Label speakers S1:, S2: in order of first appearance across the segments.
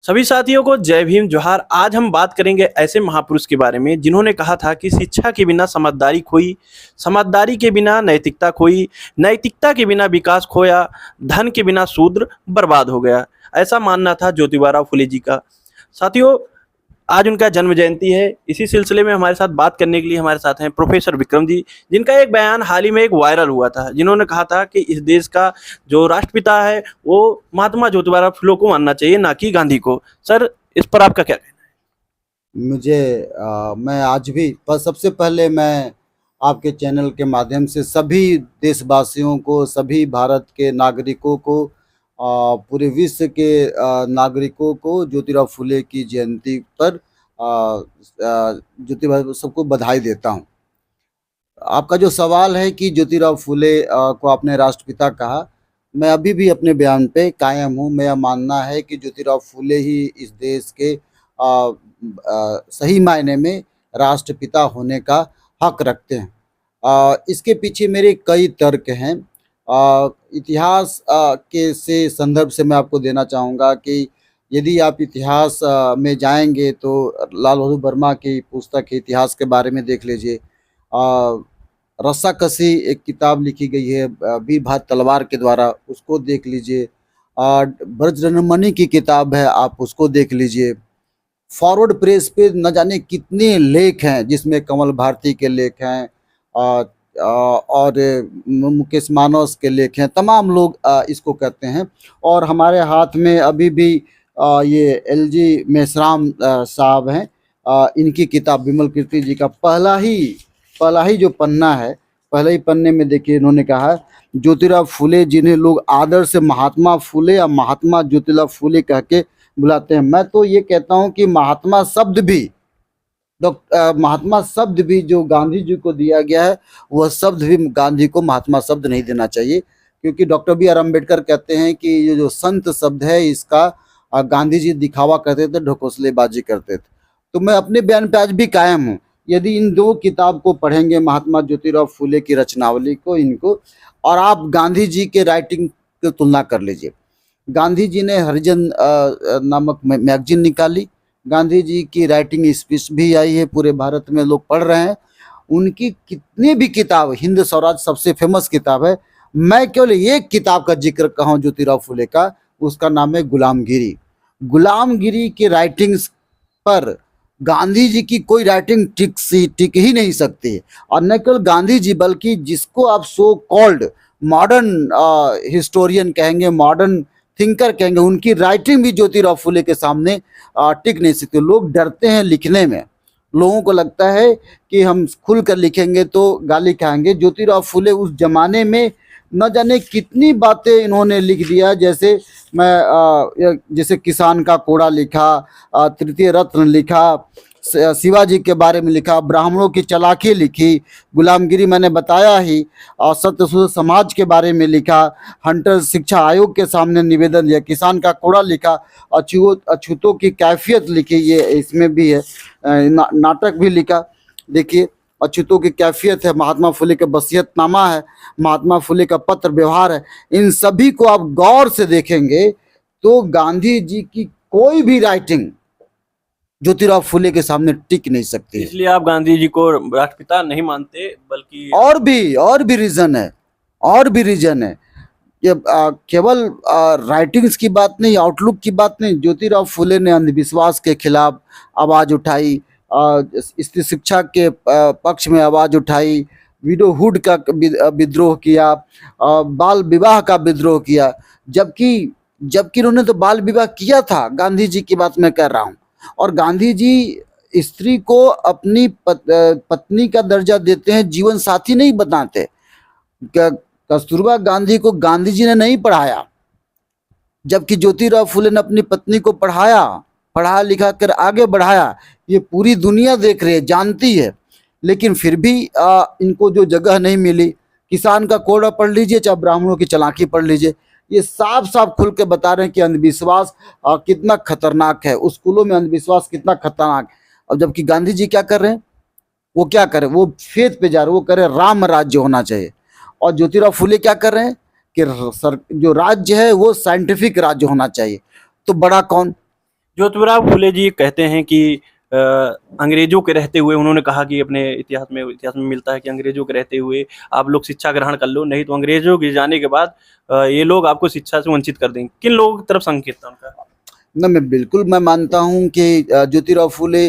S1: सभी साथियों को जय भीम जोहार। आज हम बात करेंगे ऐसे महापुरुष के बारे में जिन्होंने कहा था कि शिक्षा के बिना समझदारी खोई, समझदारी के बिना नैतिकता खोई, नैतिकता के बिना विकास खोया, धन के बिना शूद्र बर्बाद हो गया। ऐसा मानना था ज्योतिबा फुले जी का। साथियों, आज उनका जन्म जयंती है। इसी सिलसिले में हमारे साथ बात करने के लिए हमारे साथ हैं प्रोफेसर विक्रम जी, जिनका एक बयान हाल ही में एक वायरल हुआ था, जिन्होंने कहा था कि इस देश का जो राष्ट्रपिता है वो महात्मा ज्योतिबा फुले को मानना चाहिए, ना कि गांधी को। सर, इस पर आपका क्या कहना
S2: मैं आज भी पर सबसे पहले मैं आपके चैनल के माध्यम से सभी देशवासियों को, सभी भारत के नागरिकों को, पूरे विश्व के नागरिकों को ज्योतिबा फुले की जयंती पर ज्योतिबा सबको बधाई देता हूं। आपका जो सवाल है कि ज्योतिबा फुले को आपने राष्ट्रपिता कहा, मैं अभी भी अपने बयान पे कायम हूँ। मेरा मानना है कि ज्योतिबा फुले ही इस देश के सही मायने में राष्ट्रपिता होने का हक रखते हैं। इसके पीछे मेरे कई तर्क हैं। इतिहास के से संदर्भ से मैं आपको देना चाहूँगा कि यदि आप इतिहास में जाएंगे तो लाल बहादुर वर्मा की पुस्तक है, इतिहास के बारे में देख लीजिए। रस्साकसी एक किताब लिखी गई है वीर भारत तलवार के द्वारा, उसको देख लीजिए। ब्रजरमणि की किताब है, आप उसको देख लीजिए। फॉरवर्ड प्रेस पे न जाने कितने लेख हैं, जिसमें कमल भारती के लेख हैं और मुकेश मानस के लेख हैं। तमाम लोग इसको कहते हैं। और हमारे हाथ में अभी भी ये एलजी मेश्राम साहब हैं, इनकी किताब विमल कीर्ति जी का पहला ही जो पन्ना है, पहले ही पन्ने में देखिए इन्होंने कहा, ज्योतिबा फुले जिन्हें लोग आदर से महात्मा फुले या महात्मा ज्योतिबा फुले कह के बुलाते हैं। मैं तो ये कहता हूं कि महात्मा शब्द भी जो गांधी जी को दिया गया है, वह शब्द भी गांधी को महात्मा शब्द नहीं देना चाहिए। क्योंकि डॉक्टर बी आर अम्बेडकर कहते हैं कि ये जो संत शब्द है, इसका गांधी जी दिखावा करते थे, ढकोसलेबाजी करते थे। तो मैं अपने बयान पे आज भी कायम हूँ। यदि इन दो किताब को पढ़ेंगे, महात्मा ज्योतिबा फुले की रचनावली को, इनको, और आप गांधी जी के राइटिंग की तुलना कर लीजिए। गांधी जी ने हरिजन नामक मैगजीन निकाली, गांधी जी की राइटिंग स्पीच भी आई है, पूरे भारत में लोग पढ़ रहे हैं। उनकी कितनी भी किताब, हिंद स्वराज सबसे फेमस किताब है। मैं केवल एक किताब का जिक्र कहूँ ज्योतिबा फुले का, उसका नाम है गुलामगिरी। गुलामगिरी की राइटिंग्स पर गांधी जी की कोई राइटिंग टिक ही नहीं सकती। और न केवल गांधी जी, बल्कि जिसको आप सो कॉल्ड मॉडर्न हिस्टोरियन कहेंगे, मॉडर्न थिंकर कहेंगे, उनकी राइटिंग भी ज्योतिबा फुले के सामने टिक नहीं सकती। लोग डरते हैं लिखने में, लोगों को लगता है कि हम खुल कर लिखेंगे तो गाली खाएंगे। ज्योतिबा फुले उस जमाने में न जाने कितनी बातें इन्होंने लिख दिया। जैसे किसान का कोड़ा लिखा, तृतीय रत्न लिखा, शिवाजी के बारे में लिखा, ब्राह्मणों की चालाकी लिखी, गुलामगिरी मैंने बताया ही, और सत्यशोधक समाज के बारे में लिखा, हंटर शिक्षा आयोग के सामने निवेदन दिया, किसान का कोड़ा लिखा, अछूतों की कैफियत लिखी, ये इसमें भी है, नाटक भी लिखा। देखिए, अछूतों की कैफियत है, महात्मा फुले का वसीयतनामा है, महात्मा फुले का पत्र व्यवहार है। इन सभी को आप गौर से देखेंगे तो गांधी जी की कोई भी राइटिंग ज्योतिबा फुले के सामने टिक नहीं सकती।
S1: इसलिए आप गांधी जी को राष्ट्रपिता नहीं मानते, बल्कि
S2: और भी रीजन है। ये केवल राइटिंग्स की बात नहीं, आउटलुक की बात नहीं। ज्योतिबा फुले ने अंधविश्वास के खिलाफ आवाज उठाई, स्त्री शिक्षा के पक्ष में आवाज उठाई, विडोहुड का विद्रोह किया, बाल विवाह का विद्रोह किया। जबकि उन्होंने तो बाल विवाह किया था, गांधी जी की बात मैं कह रहा हूँ। और गांधी जी स्त्री को अपनी पत्नी का दर्जा देते हैं, जीवन साथी नहीं बताते। कस्तूरबा गांधी को गांधी जी ने नहीं पढ़ाया, जबकि ज्योतिबा फुले ने अपनी पत्नी को पढ़ा लिखा कर आगे बढ़ाया। ये पूरी दुनिया देख रही है, जानती है, लेकिन फिर भी इनको जो जगह नहीं मिली। किसान का कोड़ा पढ़ लीजिए, चाहे ब्राह्मणों की चालाकी पढ़ लीजिए, ये साफ साफ खुल के बता रहे हैं कि अंधविश्वास कितना खतरनाक है, उस स्कूलों में अंधविश्वास कितना खतरनाक है। और जबकि गांधी जी क्या कर रहे हैं, वो क्या कर रहे हैं, वो फेथ पे जा रहे हैं, वो कह रहे हैं राम राज्य होना चाहिए। और ज्योतिबा फुले क्या कर रहे हैं कि जो राज्य है वो साइंटिफिक राज्य होना चाहिए। तो बड़ा कौन?
S1: ज्योतिराव फुले जी कहते हैं कि अंग्रेजों के रहते हुए, उन्होंने कहा कि अपने इतिहास में मिलता है कि अंग्रेजों के रहते हुए आप लोग शिक्षा ग्रहण कर लो, नहीं तो अंग्रेजों के जाने के बाद ये लोग आपको शिक्षा से वंचित कर देंगे। किन लोगों की तरफ संकेत था उनका?
S2: मैं मानता हूं कि ज्योतिराव फुले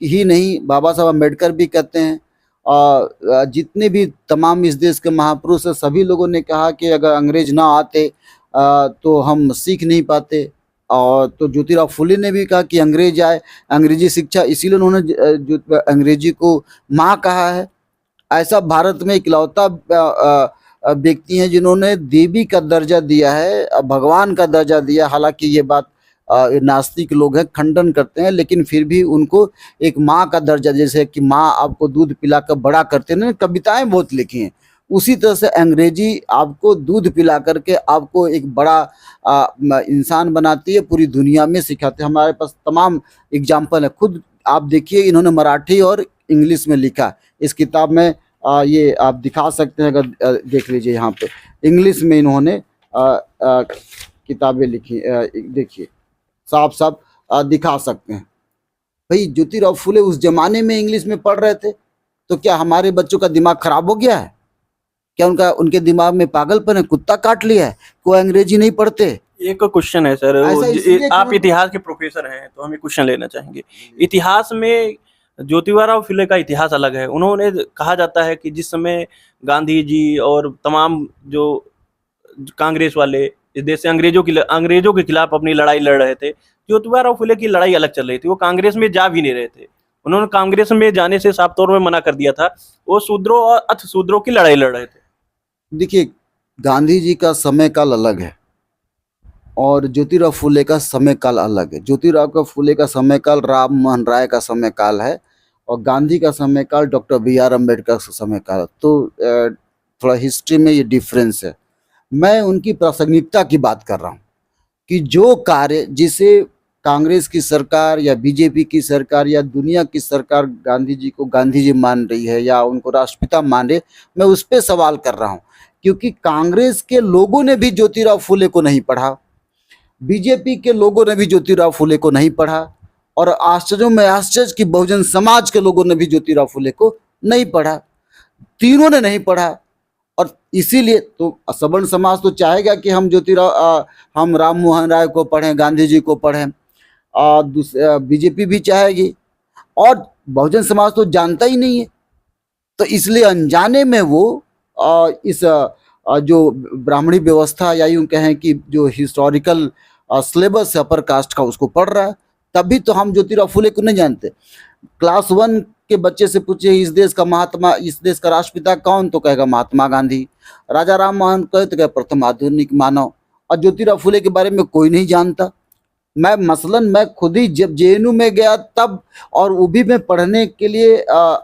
S2: ही नहीं, बाबा साहब अम्बेडकर भी कहते हैं, और जितने भी तमाम इस देश के महापुरुष हैं, सभी लोगों ने कहा कि अगर अंग्रेज ना आते तो हम सीख नहीं पाते। और तो ज्योतिराव फुले ने भी कहा कि अंग्रेज आए, अंग्रेजी शिक्षा, इसीलिए उन्होंने जो अंग्रेजी को माँ कहा है। ऐसा भारत में इकलौता व्यक्ति हैं जिन्होंने देवी का दर्जा दिया है, भगवान का दर्जा दिया। हालांकि ये बात नास्तिक लोग हैं, खंडन करते हैं, लेकिन फिर भी उनको एक माँ का दर्जा, जैसे कि माँ आपको दूध पिलाकर बड़ा करते हैं, कविताएं बहुत लिखी हैं, उसी तरह से अंग्रेजी आपको दूध पिला करके आपको एक बड़ा इंसान बनाती है, पूरी दुनिया में सिखाते हैं। हमारे पास तमाम एग्जाम्पल है, खुद आप देखिए, इन्होंने मराठी और इंग्लिश में लिखा। इस किताब में ये आप दिखा सकते हैं, अगर देख लीजिए, यहाँ पे इंग्लिश में इन्होंने किताबें लिखी, देखिए साफ साफ दिखा सकते हैं। भाई ज्योतिराव फुले उस जमाने में इंग्लिश में पढ़ रहे थे, तो क्या हमारे बच्चों का दिमाग खराब हो गया है? क्या उनके दिमाग में पागलपन है, कुत्ता काट लिया है, कोई अंग्रेजी नहीं पढ़ते?
S1: एक क्वेश्चन है सर, आप इतिहास के प्रोफेसर हैं तो हम एक क्वेश्चन लेना चाहेंगे। इतिहास में ज्योतिराव फुले का इतिहास अलग है। उन्होंने, कहा जाता है कि जिस समय गांधी जी और तमाम जो कांग्रेस वाले इस देश से अंग्रेजों के खिलाफ अपनी लड़ाई लड़ रहे थे, ज्योतिराव फुले की लड़ाई अलग चल रही थी। वो कांग्रेस में जा भी नहीं रहे थे। उन्होंने कांग्रेस में जाने से साफ तौर पर मना कर दिया था। वो शूद्रों और अथ शूद्रों की लड़ाई लड़ रहे थे।
S2: देखिए, गांधी जी का समय काल अलग है और ज्योतिराव फुले का समय काल अलग है। ज्योतिराव फुले का समय काल राम मोहन राय का समय काल है, और गांधी का समय काल डॉक्टर B.R. अम्बेडकर का समय काल। तो थोड़ा हिस्ट्री में ये डिफरेंस है। मैं उनकी प्रासंगिकता की बात कर रहा हूँ कि जो कार्य जिसे कांग्रेस की सरकार या बीजेपी की सरकार या दुनिया की सरकार गांधी जी को गांधी जी मान रही है या उनको राष्ट्रपिता मान रही, मैं उस पर सवाल कर रहा हूँ। क्योंकि कांग्रेस के लोगों ने भी ज्योतिराव फुले को नहीं पढ़ा, बीजेपी के लोगों ने भी ज्योतिराव फुले को नहीं पढ़ा, और आश्चर्यों में आश्चर्य कि बहुजन समाज के लोगों ने भी ज्योतिराव फुले को नहीं पढ़ा। तीनों ने नहीं पढ़ा। और इसीलिए तो सवर्ण समाज तो चाहेगा कि हम राम मोहन राय को पढ़ें, गांधी जी को पढ़ें, और बीजेपी भी चाहेगी, और बहुजन समाज तो जानता ही नहीं है। तो इसलिए अनजाने में वो इस जो ब्राह्मणी व्यवस्था, या यूं कहें कि जो हिस्टोरिकल सिलेबस है अपर कास्ट का, उसको पढ़ रहा है। तभी तो हम ज्योतिराव फुले को नहीं जानते। क्लास 1 के बच्चे से पूछे इस देश का राष्ट्रपिता कौन, तो कहेगा महात्मा गांधी। राजा राम मोहन कहे तो कहे प्रथम आधुनिक मानव। और ज्योतिराव फुले के बारे में कोई नहीं जानता। मैं खुद ही जब JNU में गया तब, और वो भी मैं पढ़ने के लिए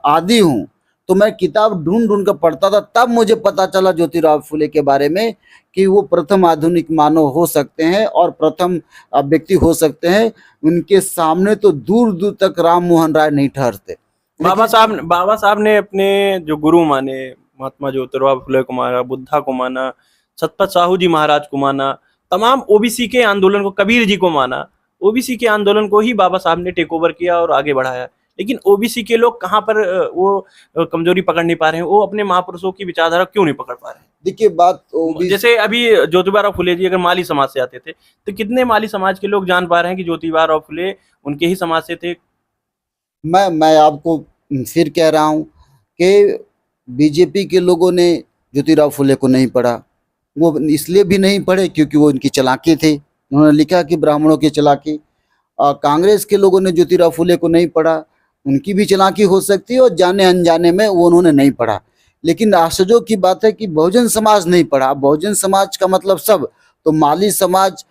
S2: आदी हूँ, तो मैं किताब ढूंढ कर पढ़ता था, तब मुझे पता चला ज्योतिराव फुले के बारे में कि वो प्रथम आधुनिक मानव हो सकते हैं और प्रथम व्यक्ति हो सकते हैं। उनके सामने तो दूर दूर तक राम मोहन राय नहीं ठहरते।
S1: बाबा साहब ने अपने जो गुरु माने, महात्मा ज्योतिराव फुले को माना, बुद्धा को माना, सतपथ साहू जी महाराज को माना, तमाम ओबीसी के आंदोलन को, कबीर जी को माना। ओबीसी के आंदोलन को ही बाबा साहब ने टेक ओवर किया और आगे बढ़ाया। लेकिन ओबीसी के लोग कहाँ पर वो कमजोरी पकड़ नहीं पा रहे हैं? वो अपने महापुरुषों की विचारधारा क्यों नहीं पकड़ पा रहे हैं?
S2: देखिए, बात
S1: जैसे अभी ज्योतिराव फुले जी अगर माली समाज से आते थे, तो कितने माली समाज के लोग जान पा रहे हैं कि ज्योतिराव फुले उनके ही समाज से थे?
S2: मैं आपको फिर कह रहा हूँ कि बीजेपी के लोगों ने ज्योतिराव फुले को नहीं पढ़ा। वो इसलिए भी नहीं पढ़े क्योंकि वो उनकी चालाकी थे। उन्होंने लिखा कि ब्राह्मणों की चालाकी। कांग्रेस के लोगों ने ज्योतिराव फुले को नहीं पढ़ा, उनकी भी चालाकी हो सकती है, और जाने अनजाने में वो उन्होंने नहीं पढ़ा। लेकिन आश्चर्य की बात है कि बहुजन समाज नहीं पढ़ा। बहुजन समाज का मतलब सब, तो माली समाज,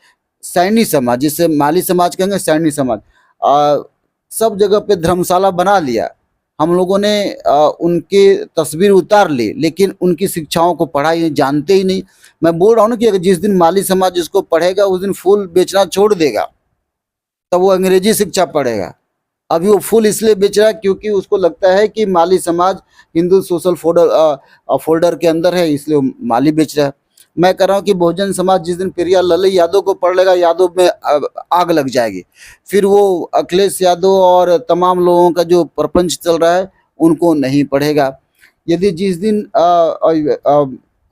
S2: सैनी समाज, जिसे माली समाज कहेंगे, सैनी समाज, सब जगह पे धर्मशाला बना लिया। हम लोगों ने उनके तस्वीर उतार ली, लेकिन उनकी शिक्षाओं को पढ़ा ही जानते ही नहीं। मैं बोल रहा हूँ ना कि अगर जिस दिन माली समाज इसको पढ़ेगा उस दिन फूल बेचना छोड़ देगा, तब वो अंग्रेजी शिक्षा पढ़ेगा। अभी वो फूल इसलिए बेच रहा है क्योंकि उसको लगता है कि माली समाज हिंदू सोशल फोल्डर के अंदर है, इसलिए वो माली बेच रहा है। मैं कह रहा हूँ कि बहुजन समाज जिस दिन प्रिया लल्लू यादव को पढ़ लेगा, यादव में आग लग जाएगी। फिर वो अखिलेश यादव और तमाम लोगों का जो प्रपंच चल रहा है उनको नहीं पढ़ेगा। यदि जिस दिन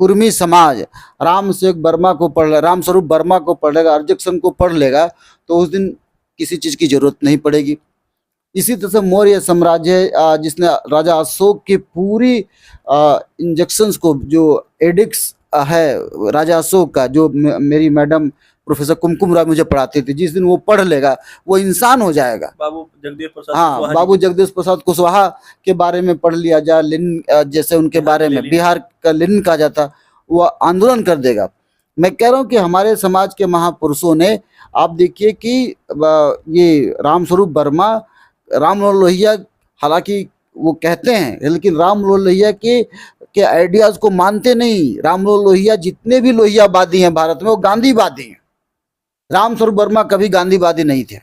S2: कुर्मी समाज रामस्वरूप वर्मा को पढ़ लेगा, अर्जक्सन को पढ़ लेगा, तो उस दिन किसी चीज़ की जरूरत नहीं पड़ेगी। इसी तरह से मौर्य साम्राज्य जिसने राजा अशोक की पूरी इंजेक्शंस को, जो एडिक्स है राजा अशोक का, जो मेरी मैडम प्रोफेसर कुमकुम राय मुझे पढ़ाती थी, जिस दिन वो पढ़ लेगा वो इंसान हो जाएगा।
S1: बाबू जगदीश प्रसाद
S2: हाँ, बाबू जगदीश प्रसाद कुशवाहा के बारे में पढ़ लिया जाए, लेनिन जैसे उनके बारे में, बिहार का लेनिन कहा जाता, वो आंदोलन कर देगा। मैं कह रहा हूँ कि हमारे समाज के महापुरुषों ने, आप देखिए कि ये रामस्वरूप वर्मा, राममनोहर लोहिया, हालांकि वो कहते हैं लेकिन राममनोहर लोहिया के आइडियाज को मानते नहीं। राममनोहर लोहिया, जितने भी लोहियावादी हैं भारत में, वो गांधीवादी हैं। रामस्वरूप वर्मा कभी गांधीवादी नहीं थे।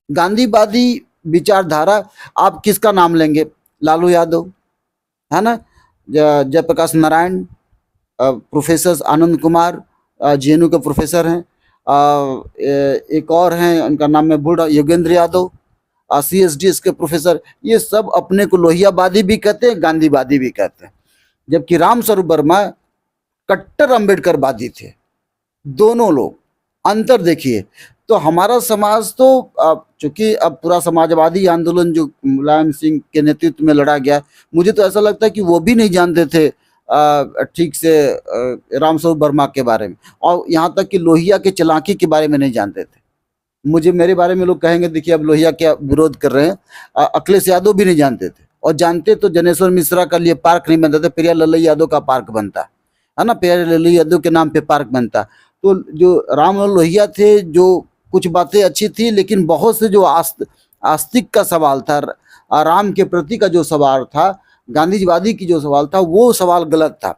S2: गांधीवादी विचारधारा आप किसका नाम लेंगे? लालू यादव, है ना, जयप्रकाश नारायण, प्रोफेसर आनंद कुमार, जेएनयू के प्रोफेसर हैं, एक और हैं, उनका नाम है भूल रहा, योगेंद्र यादव, CSDS के प्रोफेसर। ये सब अपने को लोहियावादी भी कहते हैं, गांधीवादी भी कहते हैं। जबकि रामस्वरूप वर्मा कट्टर अम्बेडकरवादी थे। दोनों लोग, अंतर देखिए। तो हमारा समाज तो चूंकि अब पूरा समाजवादी आंदोलन जो मुलायम सिंह के नेतृत्व में लड़ा गया, मुझे तो ऐसा लगता है कि वो भी नहीं जानते थे ठीक से रामस्वरूप वर्मा के बारे में, और यहाँ तक कि लोहिया के चालाकी के बारे में नहीं जानते थे। मेरे बारे में लोग कहेंगे देखिए अब लोहिया क्या विरोध कर रहे हैं, अखिलेश यादव भी नहीं जानते थे, और जानते तो जनेश्वर मिश्रा का लिए पार्क नहीं बनता था, प्रिया लल्लू यादव का पार्क बनता है ना, प्रिया लल्लू यादव के नाम पे पार्क बनता। तो जो राममनोहर लोहिया थे, जो कुछ बातें अच्छी थी, लेकिन बहुत से जो आस्तिक का सवाल था, राम के प्रति का जो सवाल था, गांधीवादी की जो सवाल था, वो सवाल गलत था।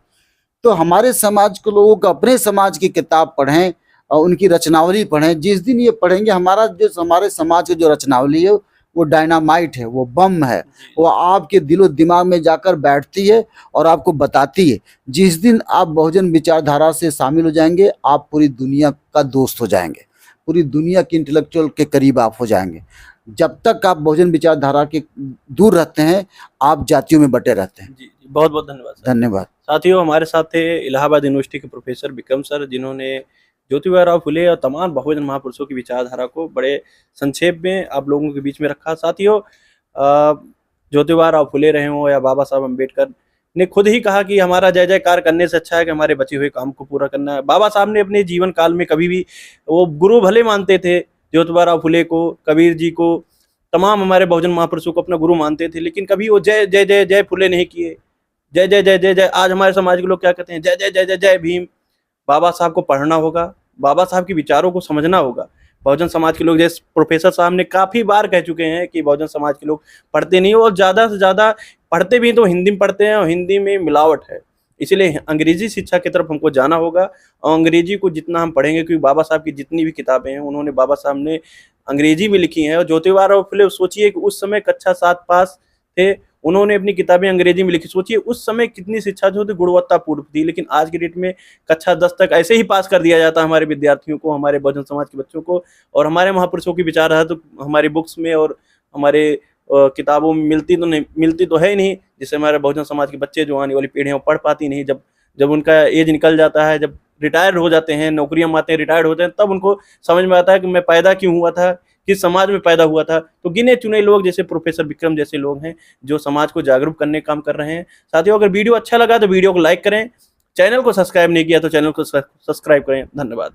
S2: तो हमारे समाज के लोगों को अपने समाज की किताब पढ़ें और उनकी रचनावली पढ़ें। जिस दिन ये पढ़ेंगे, हमारे समाज की जो रचनावली है वो डायनामाइट है, वो बम है, वो आपके दिलो दिमाग में जाकर बैठती है और आपको बताती है। जिस दिन आप बहुजन विचारधारा से शामिल हो जाएंगे, आप पूरी दुनिया का दोस्त हो जाएंगे, पूरी दुनिया के इंटेलेक्चुअल के करीब आप हो जाएंगे। जब तक आप बहुजन विचारधारा के दूर रहते हैं, आप जातियों में बटे रहते हैं।
S1: जी, बहुत बहुत धन्यवाद।
S2: धन्यवाद
S1: साथियों, हमारे साथ थे इलाहाबाद यूनिवर्सिटी के प्रोफेसर विक्रम सर, जिन्होंने ज्योतिबा फुले और तमाम बहुजन महापुरुषों की विचारधारा को बड़े संक्षेप में आप लोगों के बीच में रखा। साथियों, ज्योतिबा फुले रहे हों या बाबा साहब अम्बेडकर ने खुद ही कहा कि हमारा जय जयकार करने से अच्छा है कि हमारे बचे हुए काम को पूरा करना है। बाबा साहब ने अपने जीवन काल में कभी भी, वो गुरु भले मानते थे ज्योतिबा फुले को, कबीर जी को, तमाम हमारे बहुजन महापुरुषों को अपना गुरु मानते थे, लेकिन कभी वो जय जय जय जय फुले नहीं किए। जय जय जय जय जय, आज हमारे समाज के लोग क्या कहते हैं? जय जय जय जय जय भीम। बाबा साहब को पढ़ना होगा, बाबा साहब के विचारों को समझना होगा। बहुजन समाज के लोग, जैसे प्रोफेसर साहब ने काफ़ी बार कह चुके हैं कि बहुजन समाज के लोग पढ़ते नहीं, और ज़्यादा से ज़्यादा पढ़ते भी तो हिंदी में पढ़ते हैं, और हिंदी में मिलावट है। इसीलिए अंग्रेजी शिक्षा की तरफ हमको जाना होगा, और अंग्रेजी को जितना हम पढ़ेंगे, क्योंकि बाबा साहब की जितनी भी किताबें हैं, उन्होंने, बाबा साहब ने अंग्रेजी में लिखी हैं। और ज्योतिबा फुले, सोचिए कि उस समय कक्षा 7 पास थे, उन्होंने अपनी किताबें अंग्रेजी में लिखी। सोचिए उस समय कितनी शिक्षा जो थी गुणवत्तापूर्ण थी, लेकिन आज की डेट में कक्षा 10 तक ऐसे ही पास कर दिया जाता है हमारे विद्यार्थियों को, हमारे बहुजन समाज के बच्चों को। और हमारे महापुरुषों की विचारधारा तो हमारी बुक्स में और हमारे किताबों में मिलती तो है ही नहीं, जिससे हमारे बहुजन समाज के बच्चे, जो आने वाली पीढ़ियाँ, पढ़ पाती नहीं। जब उनका एज निकल जाता है, जब रिटायर हो जाते हैं, नौकरियाँ आते हैं, रिटायर्ड होते हैं, तब उनको समझ में आता है कि मैं पैदा क्यों हुआ था, किस समाज में पैदा हुआ था। तो गिने चुने लोग, जैसे प्रोफेसर विक्रम जैसे लोग हैं, जो समाज को जागरूक करने का काम कर रहे हैं। साथियों, अगर वीडियो अच्छा लगा तो वीडियो को लाइक करें, चैनल को सब्सक्राइब नहीं किया तो चैनल को सब्सक्राइब करें। धन्यवाद।